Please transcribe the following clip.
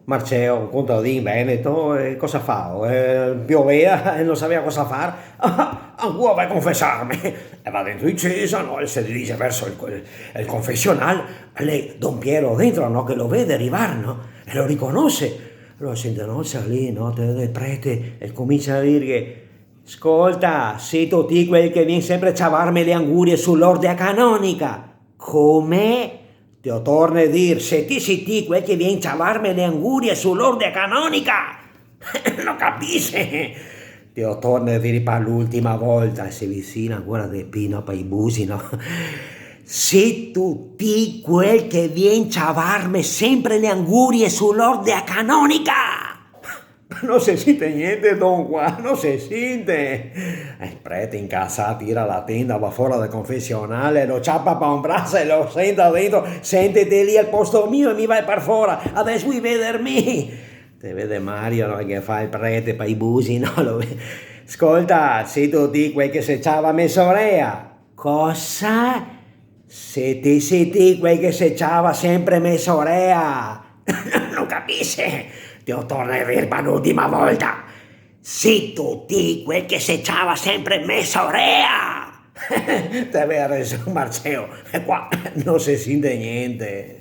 Marceo, contadino in Veneto, cosa fa? Pioveva e non sapeva cosa fare. Ancora vai a confessarmi. E va dentro in chiesa, no? E si dirige verso il confessionale. E lei, Don Piero, dentro, no? Che lo vede arrivare, no? E lo riconosce. Allora sente, no? C'è lì, no? Del prete e comincia a dire che ascolta, sei tu quel che viene sempre a ciavarmi le angurie sull'ordine canonica. Come? Ti ho torno a dire, se ti sei ti quel che viene a ciavarmi le angurie sull'ordine canonica. Non capisci? Ti ho torno a dire per l'ultima volta e si vicina ancora del pino per i busi, no? Se tu ti quel che viene a ciavarmi sempre le angurie sull'ordine canonica. Non si sente niente, Don Juan, non si sente. Il prete in casa tira la tenda, va fuori dal confessionale, lo ciappa per un braccio e lo senta dentro. Sentite lì al posto mio e mi vai per fuori, adesso vuoi vedermi. Te vede Mario, no, che fa il prete per i busi, no? Ascolta, se tu di quel che se ciava me sorea. Cosa? Se ti senti quel che se ciava sempre me sorea. Non capisci? Ti ho tornato a dire per l'ultima volta. Se tu di quel che se ciava sempre me sorea. Te aveva reso Marceo. E qua non si sente niente.